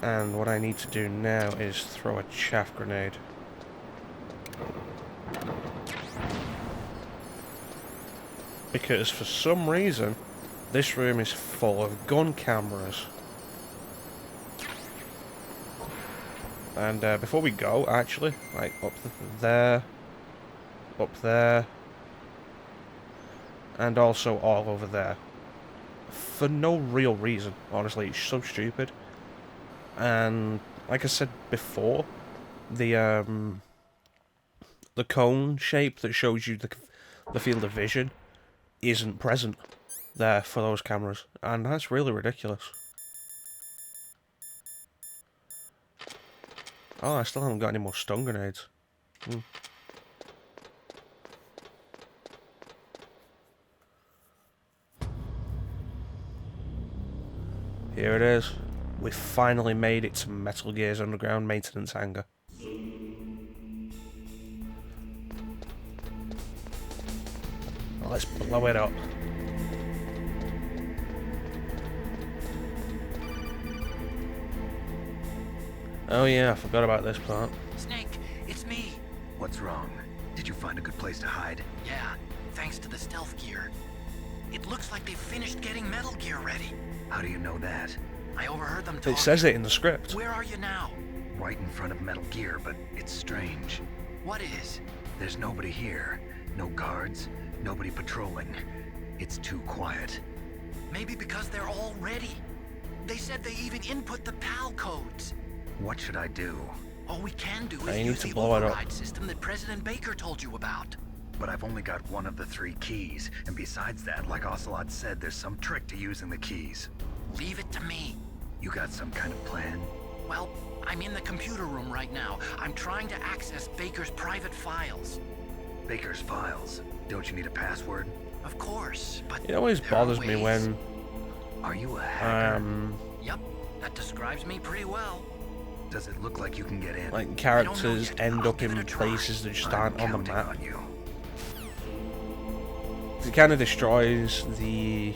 And what I need to do now is throw a chaff grenade. Because for some reason, this room is full of gun cameras. And before we go, actually, like up there, and also all over there. For no real reason, honestly, it's so stupid. And like I said before, the cone shape that shows you the field of vision isn't present there for those cameras, and that's really ridiculous. Oh, I still haven't got any more stun grenades. Here it is. We finally made it to Metal Gear's underground maintenance hangar. Let's blow it up. Oh yeah, I forgot about this part. Snake, it's me. What's wrong? Did you find a good place to hide? Yeah, thanks to the stealth gear. It looks like they've finished getting Metal Gear ready. How do you know that? I overheard them talking. It says it in the script. Where are you now? Right in front of Metal Gear, but it's strange. What is? There's nobody here. No guards, nobody patrolling. It's too quiet. Maybe because they're all ready. They said they even input the PAL codes. What should I do? All we can do I is need use to the blow it up. override system that President Baker told you about. But I've only got one of the 3 keys, and besides that, like Ocelot said, there's some trick to using the keys. Leave it to me. You got some kind of plan? Well, I'm in the computer room right now. I'm trying to access Baker's private files. Baker's files? Don't you need a password? Of course, but It always there are bothers me ways. when Are you a hacker? Yep, that describes me pretty well. Does it look like you can get in? like characters yet. end I'll up give it in a try. places that just I'm aren't on the counting map. on you. It kind of destroys the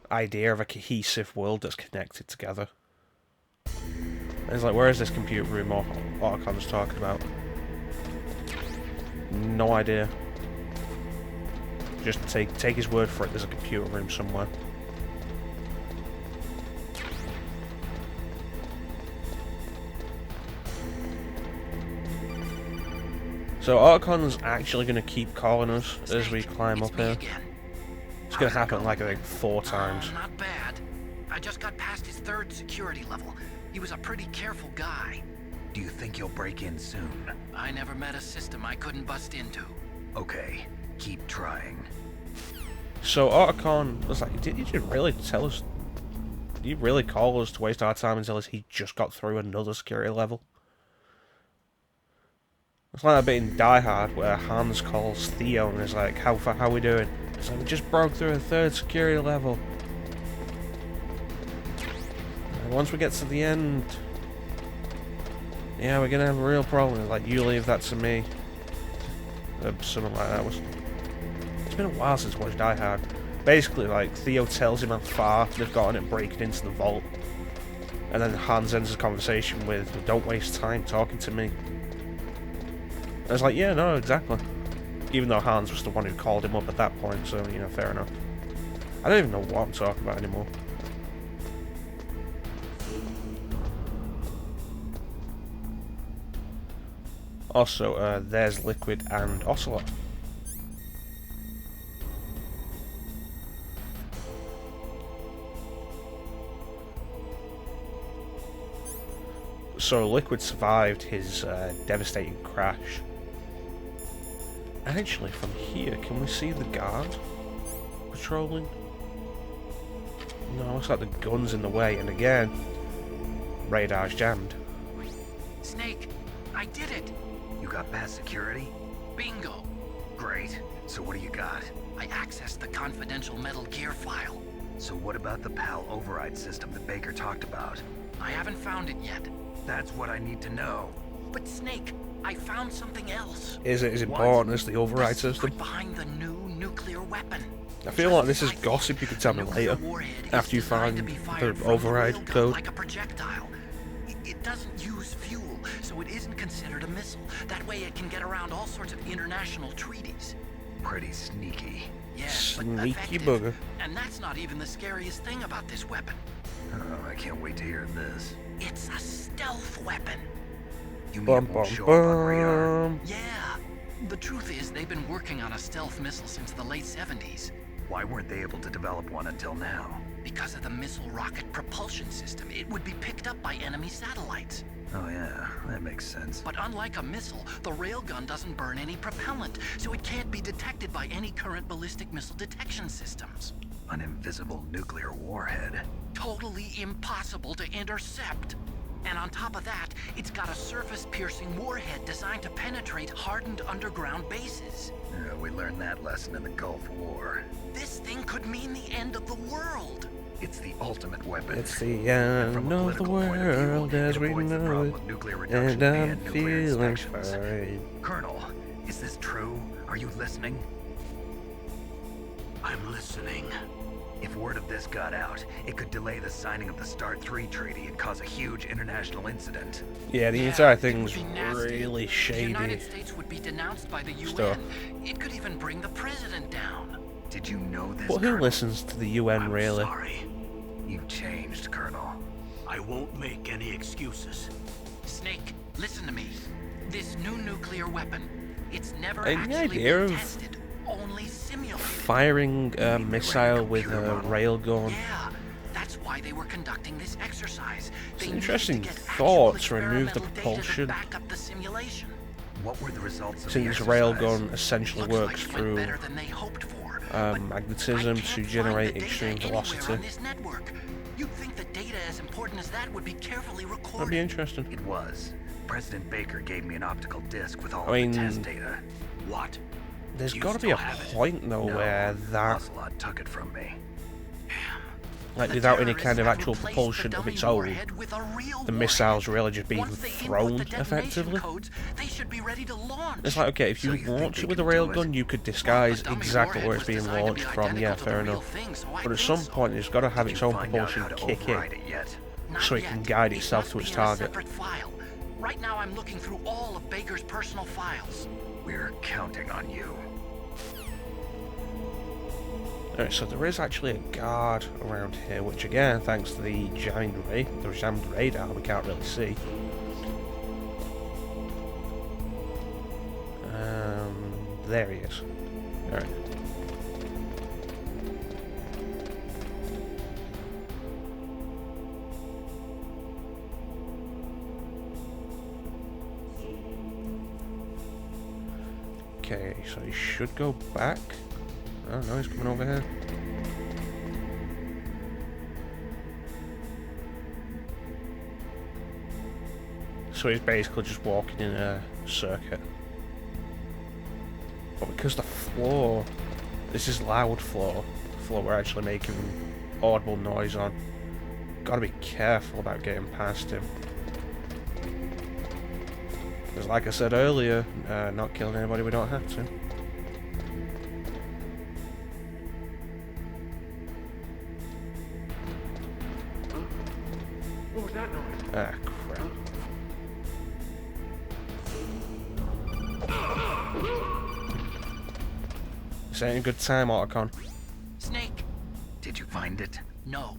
idea of a cohesive world that's connected together. It's like, where is this computer room Archon's talking about? No idea. Just take his word for it, there's a computer room somewhere. So Archon's actually going to keep calling us as we climb up here. It's going to happen like I think 4 times. Not bad. I just got past his 3rd security level. He was a pretty careful guy. Do you think you'll break in soon? I never met a system I couldn't bust into. Okay, keep trying. So Archon was like, did you really tell us? Did you really call us to waste our time and tell us he just got through another security level? It's like that bit in Die Hard where Hans calls Theo and is like, how we doing? It's like, we just broke through a 3rd security level. And once we get to the end, yeah, we're gonna have a real problem. Like, you leave that to me. Something like that. It's been a while since I watched Die Hard. Basically, like, Theo tells him how far they've gotten at breaking into the vault. And then Hans ends the conversation with, don't waste time talking to me. I was like, yeah, no, exactly. Even though Hans was the one who called him up at that point, so, you know, fair enough. I don't even know what I'm talking about anymore. Also, there's Liquid and Ocelot. So Liquid survived his devastating crash. Actually, from here, can we see the guard patrolling? No, looks like the gun's in the way, and again, radar's jammed. Snake, I did it! You got past security? Bingo! Great. So what do you got? I accessed the confidential Metal Gear file. So what about the PAL override system that Baker talked about? I haven't found it yet. That's what I need to know. But Snake, I found something else. Is it as important as the override The system? secret behind the new nuclear weapon. I feel like this is gossip you can tell me later, after you find the override code. Like a projectile. doesn't use fuel, so it isn't considered a missile. That way it can get around all sorts of international treaties. Pretty sneaky. Yes, but Sneaky effective. bugger. And that's not even the scariest thing about this weapon. Oh, I can't wait to hear this. It's a stealth weapon. You mean Bum it bum won't show up on radar? bum. Yeah. The truth is, they've been working on a stealth missile since the late 70s. Why weren't they able to develop one until now? Because of the missile rocket propulsion system, it would be picked up by enemy satellites. Oh yeah, that makes sense. But unlike a missile, the railgun doesn't burn any propellant, so it can't be detected by any current ballistic missile detection systems. An invisible nuclear warhead. Totally impossible to intercept. And on top of that, it's got a surface-piercing warhead designed to penetrate hardened underground bases. Yeah, we learned that lesson in the Gulf War. This thing could mean the end of the world. It's the ultimate weapon. It's the And from end a of the political point of view, world as it we avoids the know problem it. of nuclear reduction And I'm and nuclear feeling inspections. fine. Colonel, is this true? Are you listening? I'm listening. If word of this got out, it could delay the signing of the START 3 treaty and cause a huge international incident. Yeah, the Yeah, entire it would thing's be nasty. really The shady. United States would be denounced by the UN. Stuff. It could even bring the president down. Did you know this, But who Colonel? listens to the UN, really? Sorry. You've changed, Colonel. I won't make any excuses. Snake, listen to me. This new nuclear weapon, it's never The actually idea been of tested, only simulated. Firing a missile with a railgun. Yeah, that's why they were conducting this exercise. It's They an needed interesting to get thought actual to remove the experimental data propulsion. to back up the simulation. What were the results of Since the exercise? railgun essentially Looks works like it went through better than they hoped for, but magnetism I to can't generate find the extreme data anywhere velocity. on this network. You'd think that data as important as that would be carefully That'd be recorded. interesting. It was. President Baker gave me an optical disc with all I of mean, the test data. What? There's You got to be a still have it? point though No, where that, Ocelot took it from me. like The without any terrorists kind of have actual replaced propulsion the of its dummy own, warhead with a real the warhead. missiles really just being Once they input thrown the detonation effectively. codes, they should be ready to launch. It's like, okay, if So you you think launch they it with a can do railgun, it? you could Well, disguise the dummy exactly warhead where it's was being designed to launched be from. Yeah, identical to fair the real enough. thing, so I But at think some so. point, it's got to have Did its you own find out propulsion how to kick override in. it yet? Not so it yet. can guide It itself must to its be in a target. separate file. Right now, I'm looking through all of Baker's personal files. We're counting on you. Alright, so there is actually a guard around here, which again, thanks to the jammed radar, we can't really see. There he is. Alright. Okay, so he should go back. Oh no, he's coming over here. So he's basically just walking in a circuit. But because the floor, this is loud floor, the floor we're actually making audible noise on, gotta be careful about getting past him. Because like I said earlier, not killing anybody we don't have to. What was that noise? Ah, crap. This ain't a good time, Otacon. Snake, Did you find it? no.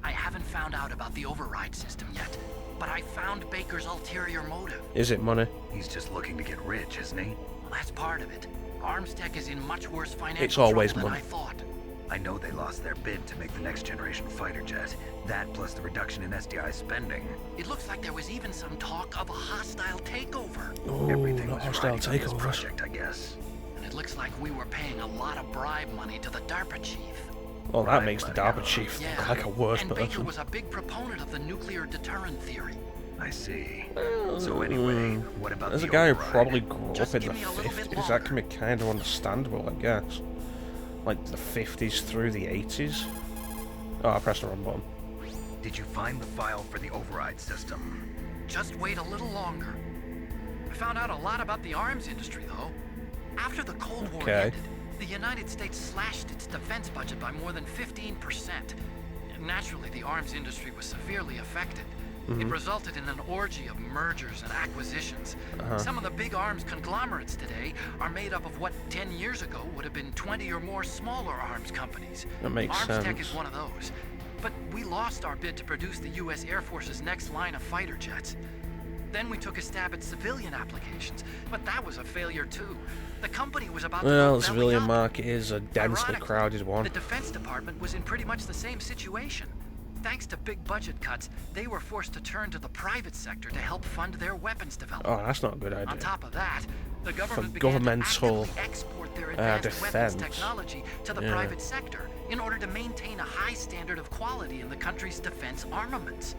I haven't found out about the override system yet. But I found Baker's ulterior motive. Is it money? He's just looking to get rich, isn't he? Well, that's part of it. Armstech is in much worse financial It's always trouble than money. I thought. I know they lost their bid to make the next generation fighter jet. That plus the reduction in SDI spending. It looks like there was even some talk of a hostile takeover. Oh, Everything not was hostile riding on this takeovers. project, I guess. And it looks like we were paying a lot of bribe money to the DARPA chief. Well, that Right, makes the buddy. DARPA chief Yeah, look like a worse and Baker person. was a big proponent of the nuclear deterrent theory. I see. So anyway, what about As a the guy who override? probably grew Just up in the give me a little bit 50s, that can be kind of understandable, I guess. Like the 50s through the 80s. Oh, I pressed the wrong button. Did you find the file for the override system? Just wait a little longer. I found out a lot about the arms industry, though. After the Cold War Okay. ended, the United States slashed its defense budget by more than 15%. Naturally, the arms industry was severely affected. It resulted in an orgy of mergers and acquisitions. Some of the big arms conglomerates today are made up of what 10 years ago would have been 20 or more smaller arms companies. That makes Arms Tech sense. is one of those. But we lost our bid to produce the U.S. Air Force's next line of fighter jets. Then we took a stab at civilian applications, but that was a failure too. The company was about to Well, go the belly civilian up. market is a densely Ironically, crowded one. The Defense Department was in pretty much the same situation. Thanks to big budget cuts, they were forced to turn to the private sector to help fund their weapons development. Oh, that's not a good On idea. top of that, the government governmental, began to actively export their advanced weapons defense. technology to the private sector in order to maintain a high standard of quality in the country's defense armaments.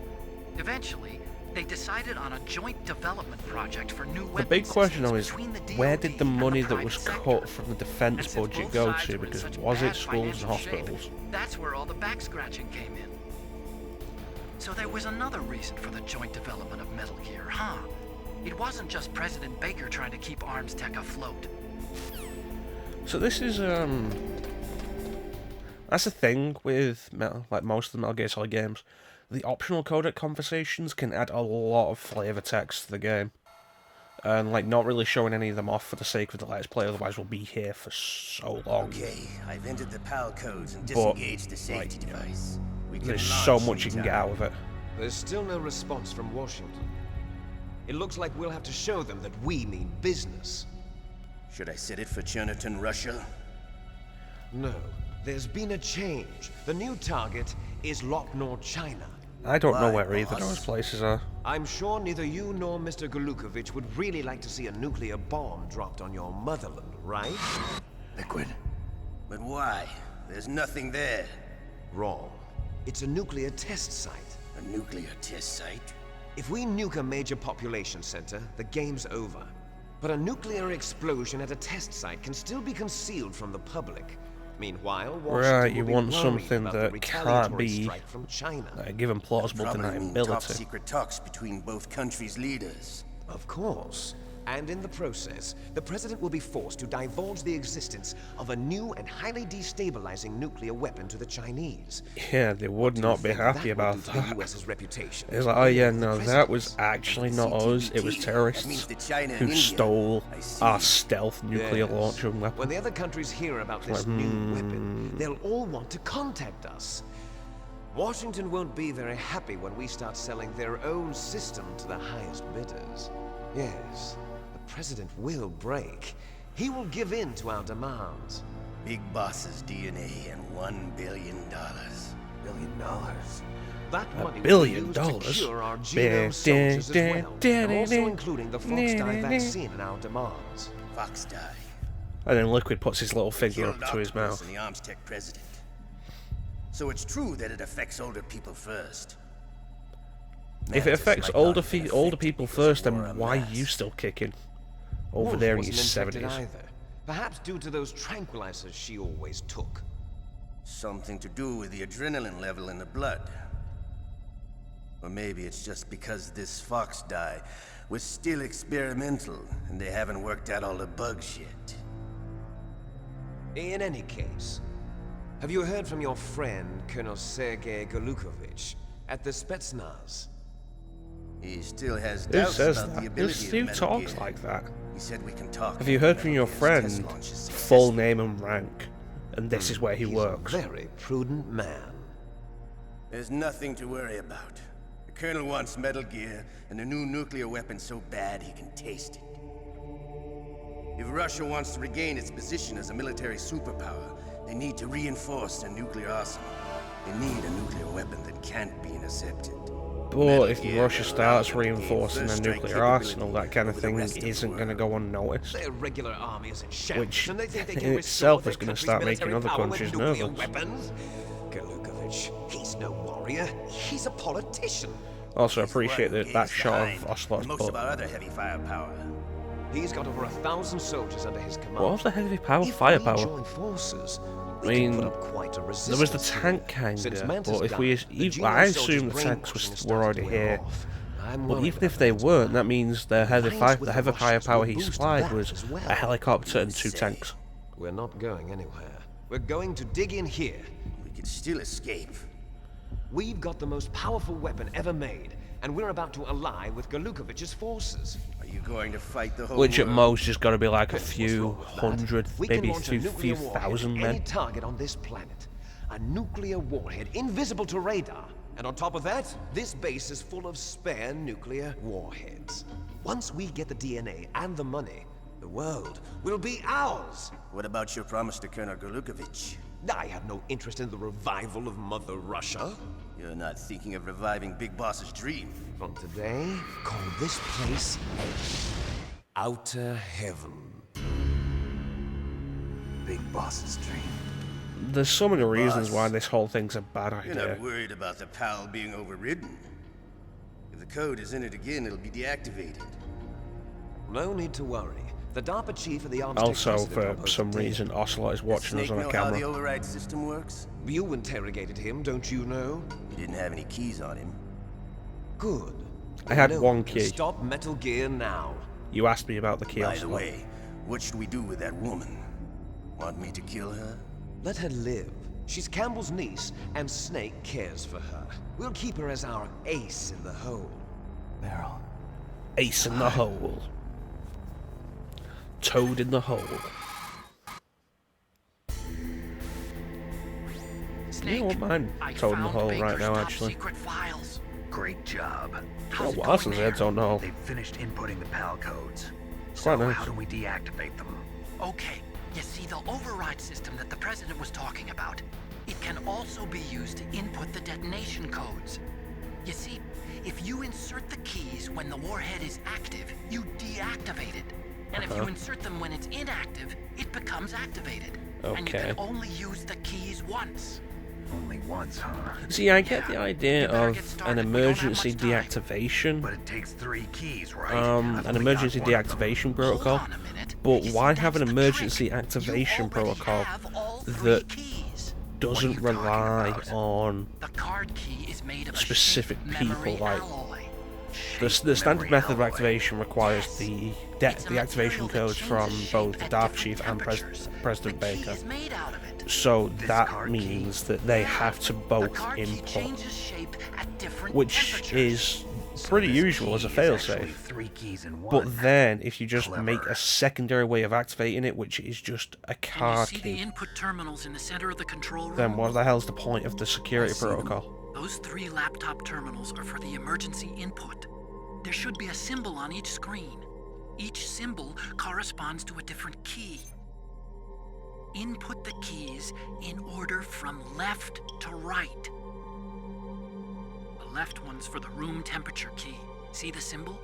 Eventually, they decided on a joint development project for new weapons. The big question though systems is, between the where DoD did the and money that private was sector. cut from the And defense since budget both go sides to? were in Because such was bad it schools and financial shape, hospitals? that's where all the back scratching came in. So there was another reason for the joint development of Metal Gear, huh? It wasn't just President Baker trying to keep Arms Tech afloat. So this is that's the thing with like most of the Metal Gear Solid games. The optional codec conversations can add a lot of flavor text to the game, and like not really showing any of them off for the sake of the Let's Play. Otherwise, we'll be here for so long. Okay, I've entered the PAL codes and But, disengaged the safety like, device. We can There's so launch much you can get anytime. out of it. There's still no response from Washington. It looks like we'll have to show them that we mean business. Should I set it for Cherniton, Russia? No, there's been a change. The new target is Locknor, China. I don't know Why, where either of boss? those places are. I'm sure neither you nor Mr. Golukovich would really like to see a nuclear bomb dropped on your motherland, right? Liquid. But why? There's nothing there. Wrong. It's a nuclear test site. A nuclear test site? If we nuke a major population center, the game's over. But a nuclear explosion at a test site can still be concealed from the public. Meanwhile, Washington Right, you will be want worried something about the that can't retaliatory be strike from China. given plausible Probably mean top deniability. secret talks between both countries' leaders. Of course. And in the process, the president will be forced to divulge the existence of a new and highly destabilizing nuclear weapon to the Chinese. Yeah, they would not be happy That will about do to the that. US's reputation. It's like, oh yeah, no, The that was president's. actually not us. It was CTBT. That terrorists means that China who and India. stole I see. our stealth nuclear Yes. launcher When weapon. the other countries hear about this new weapon, they'll all want to contact us. Washington won't be very happy when we start selling their own system to the highest bidders. Yes, the president will break. He will give in to our demands. Big boss's DNA and $1 billion. $1 billion. That money $1 billion? will be used to cure our genome soldiers as well, and also including the Fox dye vaccine in our demands. Fox dye. And then Liquid puts his little finger Killed up to his Octopus mouth. and the Arms Tech president. So it's true that it affects older people first. If Nah, it just affects like older I've been older affected people because of first, then war on why are mass. you still kicking over Wolf there in your wasn't infected 70s? either. Perhaps due to those tranquilizers she always took. Something to do with the adrenaline level in the blood. Or maybe it's just because this Fox dye was still experimental and they haven't worked out all the bugs yet. In any case, have you heard from your friend, Colonel Sergei Golukovich, at the Spetsnaz? He still has Who doubts says about the that? ability Who of Metal talks Gear. like that? He said we can talk. Have you heard from your Metal Gear's test friend? launch is Full successful. name and rank. And this is where he He's works. a very prudent man. There's nothing to worry about. The Colonel wants Metal Gear and a new nuclear weapon so bad he can taste it. If Russia wants to regain its position as a military superpower, they need to reinforce their nuclear arsenal. They need a nuclear weapon that can't be intercepted. But if Gear Russia will starts allow them to gain reinforcing their first-strike nuclear arsenal, that capability kind of over the thing rest of the isn't going to world. go unnoticed. Their regular army is in shambles, Which and they think they in can itself restore is their gonna country's start making military other power countries with nuclear nervous. weapons. Golukovich, he's no warrior. He's a politician. Also, I He's the one appreciate who that gave that us shot behind of Ocelot's most of butt. our other heavy firepower. He's got over 1,000 soldiers under his command. What was the heavy power? If we Firepower? join forces, I we can mean, put up quite a There was resistance the tank here. Since kinda, Mantis but if we, died, the even, I Genome soldiers' assume the tanks brainwashing has were started already to wear here. off. I'm But worried even about if they that. weren't, that means the heavy, Alliance with the heavy the Russians firepower will he boost supplied that was as well. a helicopter and 2 Say. tanks. We're not going anywhere. We're going to dig in here. We could still escape. We've got the most powerful weapon ever made, and we're about to ally with Galukovich's forces. Are you going to fight the whole Which at world? most is got to be like a What's few wrong with that? hundred, We can maybe a launch few, nuclear few warhead thousand at any men. target on this planet. A nuclear warhead invisible to radar. And on top of that, this base is full of spare nuclear warheads. Once we get the DNA and the money, the world will be ours. What about your promise to Colonel Galukovich? I have no interest in the revival of Mother Russia. You're not thinking of reviving Big Boss's dream. From today, call this place Outer Heaven. Big Boss's dream. There's so many reasons Boss, why this whole thing's a bad You're idea. not worried about the PAL being overridden. If the code is in it again, it'll be deactivated. No need to worry. The DARPA chief of the arms Also, tech president for some proposed a reason, Ocelot is watching us Snake on know a how the camera. override system works? deal. You interrogated him, don't you know? He didn't have any keys on him. Good. I had No one one can key. Stop Metal Gear now. You asked me about the key, By the Ocelot. way, what should we do with that woman? Want me to kill her? Let her live. She's Campbell's niece, and Snake cares for her. We'll keep her as our ace in the hole. Meryl. Ace in the hole. Toad in the hole. Snake, won't mind I Toad in the found hole right Baker's now, top actually. secret files. Great job. How's it Well, going since there? Ed's on the hole. They've finished inputting the PAL codes. Quite So nice. how do we deactivate them? Okay, you see the override system that the president was talking about, it can also be used to input the detonation codes. You see, if you insert the keys when the warhead is active, you deactivate it. And if you insert them when it's inactive, it becomes activated. And you Okay. can only use the keys once. Only once, huh? See, I get the Yeah. idea You better of get an started. We don't have emergency much time. deactivation. But it takes 3 keys, right? An I've only emergency got one of them. deactivation protocol. Hold on a minute. But You see, why that's have an the emergency trick. activation You already protocol have all 3 that keys. doesn't What are you talking rely about? on The card key is made of specific a people, memory like- alloy. the standard memory method of alloy. activation requires It's a the activation material codes that from changes both shape the at DARPA different chief and temperatures. President The key Baker. is made out of it. So This that card means that they have to The both card key input, changes shape at different which temperatures. is pretty This usual as a key is actually failsafe. 3 keys in one. But then, if you just make Clever. a secondary way of activating it, which is just a And you card see the key, input terminals in the center of the control room? then what the hell's the point of the security protocol? Those 3 laptop terminals are for the emergency input. There should be a symbol on each screen. Each symbol corresponds to a different key. Input the keys in order from left to right. The left one's for the room temperature key. See the symbol?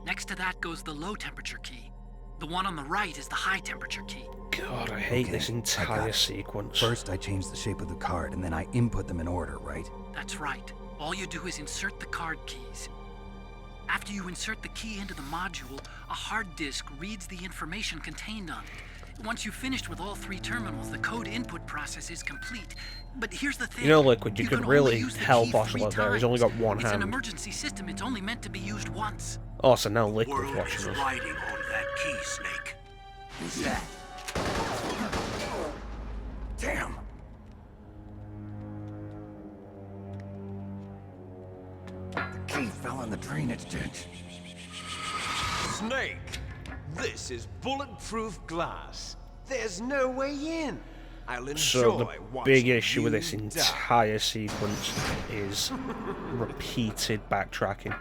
Next to that goes the low temperature key. The one on the right is the high temperature key. God, I hate Okay, this I got entire it. sequence. First, I change the shape of the card, and then I input them in order, right? That's right. All you do is insert the card keys. After you insert the key into the module, a hard disk reads the information contained on it. Once you've finished with all 3 terminals, the code input process is complete. But here's the thing. You know, Liquid, you could can only really use the help key 3 Ocelot there. He's only got times. one It's an hand. emergency system. It's only meant to be used once. Oh, so now Liquid's watching us. riding on that key, Snake. Who's that? Damn! The key fell in the drainage ditch. Snake, this is bulletproof glass. There's no way in. I'll enjoy So the watching big issue with you this die. entire sequence is repeated backtracking.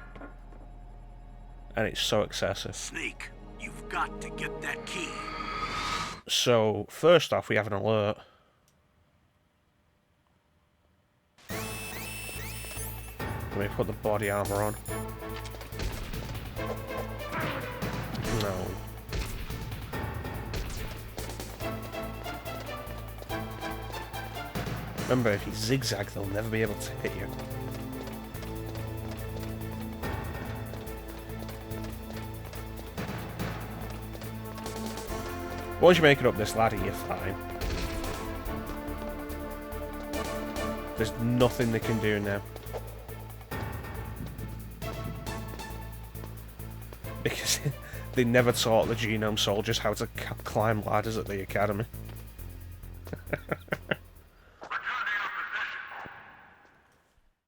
And it's so excessive. Snake, you've got to get that key. So, first off, we have an alert. Let me put the body armor on. No. Remember, if you zigzag, they'll never be able to hit you. Once you make it up this ladder, you're fine. There's nothing they can do now. Because they never taught the genome soldiers how to climb ladders at the academy.